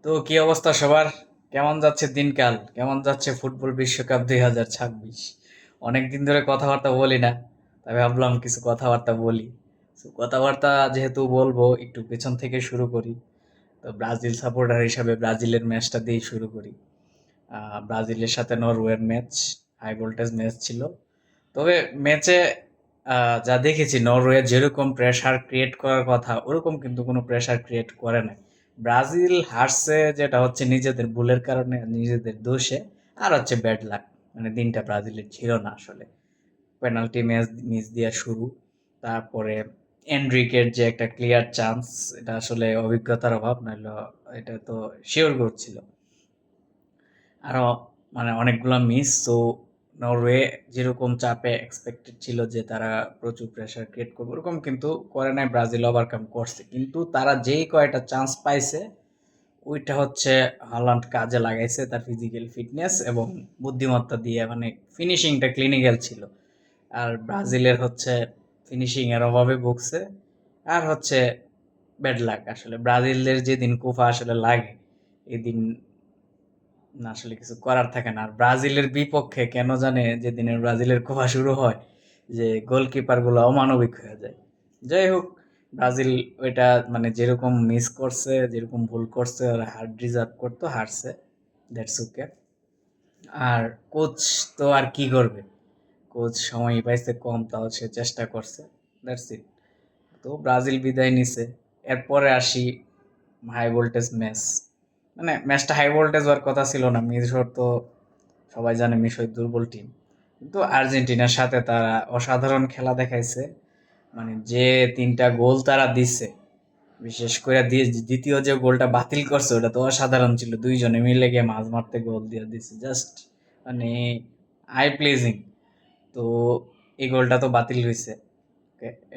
তো কি অবস্থা সবার? কেমন যাচ্ছে দিনকাল? কেমন যাচ্ছে ফুটবল বিশ্বকাপ 2026? অনেকদিন ধরে কথাবার্তা বলি না, তাই ভাবলাম কিছু কথাবার্তা বলি। তো কথাবার্তা যেহেতু বলবো, একটু পেছন থেকে শুরু করি। তো ব্রাজিল সাপোর্টার হিসাবে ব্রাজিলের ম্যাচটা দিয়ে শুরু করি। ব্রাজিলের সাথে নরওয়ের ম্যাচ, হাই ভোল্টেজ ম্যাচ ছিল। তবে ম্যাচে যা দেখেছি, নরওয়ে যেরকম প্রেসার ক্রিয়েট করার কথা ওরকম কিন্তু কোনো প্রেসার ক্রিয়েট করে নাই। ব্রাজিল হারছে যেটা হচ্ছে নিজেদের ভুলের কারণে, নিজেদের দোষে। আর হচ্ছে ব্যাড লাক, মানে দিনটা ব্রাজিলের ছিল না আসলে। পেনাল্টি ম্যাচ মিস দিয়ে শুরু, তারপরে এনরিকের যে একটা ক্লিয়ার চান্স, এটা আসলে অভিজ্ঞতার অভাব, নাহলে এটা তো শিওর করছিল। আরো মানে অনেকগুলা মিস। তো নরওয়ে যেরকম চাপে এক্সপেক্টেড ছিল যে তারা প্রচুর প্রেসার ক্রিয়েট করবে, ওরকম কিন্তু করে নাই। ব্রাজিল ওভারকাম করছে, কিন্তু তারা যেই কয়টা চান্স পাইছে ওইটা হচ্ছে হল্যান্ড কাজে লাগাইছে তার ফিজিক্যাল ফিটনেস এবং বুদ্ধিমত্তা দিয়ে, মানে ফিনিশিংটা ক্লিনিক্যাল ছিল। আর ব্রাজিলের হচ্ছে ফিনিশিং এর অভাবে ভুগছে। আর হচ্ছে ব্যাড লাক, আসলে ব্রাজিলের যেদিন কুফা আসলে লাগে এদিন না আসলে কিছু করার থাকে না। আর ব্রাজিলের বিপক্ষে কেন জানে যেদিনের ব্রাজিলের কুফা শুরু হয়, যে গোলকিপার গুলো অমানবিক হয়ে যায়। যাই হোক, ব্রাজিল ওইটা মানে যেরকম মিস করছে, যেরকম ভুল করছে, ওরা হার ডিজার্ভ করতো, হারছে। That's okay. আর কোচ তো আর কি করবে, কোচ সময় পাইছে কম, তাও সে চেষ্টা করছে। That's it. তো ব্রাজিল বিদায় নিছে। এরপরে আসি হাই ভোল্টেজ ম্যাচ। মানে ম্যাচটা হাই ভোল্টেজ হওয়ার কথা ছিল না, মিশর তো সবাই জানে মিশর দুর্বল টিম। কিন্তু আর্জেন্টিনার সাথে তারা অসাধারণ খেলা দেখাইছে। মানে যে তিনটা গোল তারা দিচ্ছে, বিশেষ করে দ্বিতীয় যে গোলটা বাতিল করছে ওটা তো অসাধারণ ছিল। দুইজনে মিলে গিয়ে মাঝ মারতে গোল দিয়ে দিচ্ছে, জাস্ট মানে আই প্লেজিং। তো এই গোলটা তো বাতিল হয়েছে।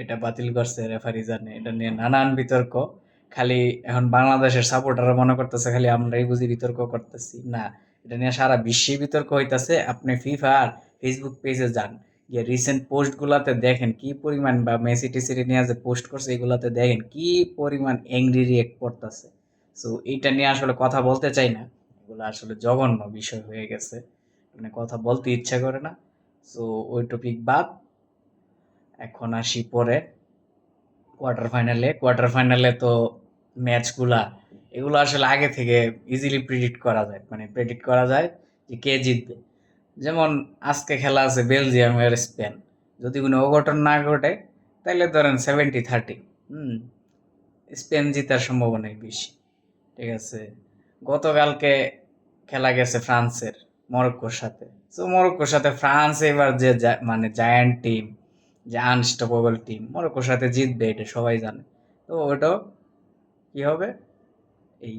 এটা বাতিল করছে রেফারি, জানে এটা নিয়ে নানান বিতর্ক। খালি এখন বাংলাদেশের সাপোর্টাররা মনে করতেছে খালি আমরাই বুঝি বিতর্ক করতেছি, না, এটা নিয়ে সারা বিশ্বে বিতর্ক হইতাছে। আপনি ফিফা আর ফেসবুক পেজে যান, গিয়ে রিসেন্ট পোস্ট গুলাতে দেখেন কি পরিমাণ, বা মেসি টেসি নিয়ে যে পোস্ট করছে এগুলাতে দেখেন কি পরিমাণ এংরি রিয়েক্ট করতেছে। সো এইটা নিয়ে আসলে কথা বলতে চাই না, এগুলো আসলে জঘন্য বিষয় হয়ে গেছে, মানে কথা বলতে ইচ্ছা করে না। সো ওই টপিক বাদ। এখন আসি পরে কোয়ার্টার ফাইনালে তো ম্যাচগুলা, এগুলো আসলে আগে থেকে ইজিলি প্রিডিক্ট করা যায়, মানে প্রেডিক্ট করা যায় যে কে জিতবে। যেমন আজকে খেলা আছে বেলজিয়াম আর স্পেন। যদি কোনো অঘটন না ঘটে তাহলে ধরেন 70-30, হুম, স্পেন জিতার সম্ভাবনাই বেশি। ঠিক আছে। গতকালকে খেলা গেছে ফ্রান্সের মরক্কোর সাথে। তো মরক্কোর সাথে ফ্রান্স এবার যে মানে জায়ান্ট টিম, যে আনস্টপেবল টিম, মরক্কোর সাথে জিতবে এটা সবাই জানে। তো ওটাও কি হবে, এই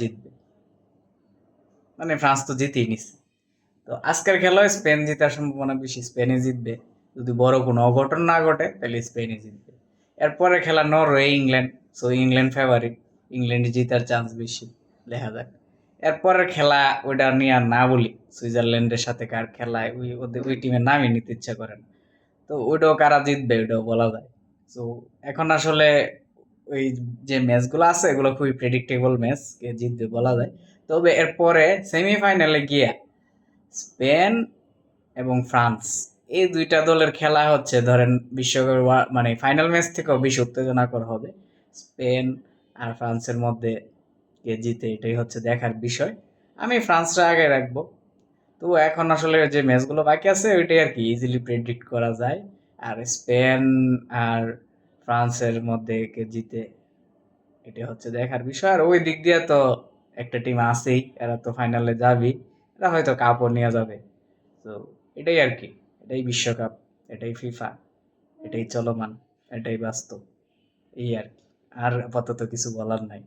জিতবে, মানে ফ্রান্স তো জিতেই নিচ্ছে। তো আজকের খেলায় স্পেন জেতার সম্ভাবনা বেশি, স্পেনই জিতবে। যদি বড় কোনো অঘটন না ঘটে তাহলে স্পেনই জিতবে। এরপরে খেলা Norway England. So England favourite, England জেতার চান্স বেশি, দেখা যাক। এরপরের খেলা ওইটা নিয়ে আর না বলি, সুইজারল্যান্ডের সাথে কার খেলায় ওই ওদের ওই টিমের নামই নিতে ইচ্ছা করে না। তো ওইটাও কারা জিতবে ওইটাও বলা যায়। তো এখন আসলে ওই যে ম্যাচগুলো আছে এগুলো খুবই প্রেডিক্টেবল ম্যাচ, কে জিতবে বলা যায়। তবে এরপরে সেমিফাইনালে গিয়া স্পেন এবং ফ্রান্স, এই দুইটা দলের খেলা হচ্ছে ধরেন বিশ্বকাপের মানে ফাইনাল ম্যাচ থেকেও বেশি উত্তেজনাকর হবে। স্পেন আর ফ্রান্সের মধ্যে কে জিতে এটাই হচ্ছে দেখার বিষয়। আমি ফ্রান্সরা আগে রাখবো। তো এখন আসলে যে ম্যাচগুলো বাকি আছে ওইটাই আর কি ইজিলি প্রেডিক্ট করা যায়। আর স্পেন আর ফ্রান্সের মধ্যে কে জিতে এটা হচ্ছে দেখার বিষয়। আর ওই দিক দিয়ে তো একটা টিম আছেই, এরা তো ফাইনালে যাবেই, এরা হয়তো কাপও নিয়ে যাবে। তো এটাই আর কি, এটাই বিশ্বকাপ, এটাই ফিফা, এটাই চলমান, এটাই বাস্তব, এই আর কি। আর আপাতত কিছু বলার নাই।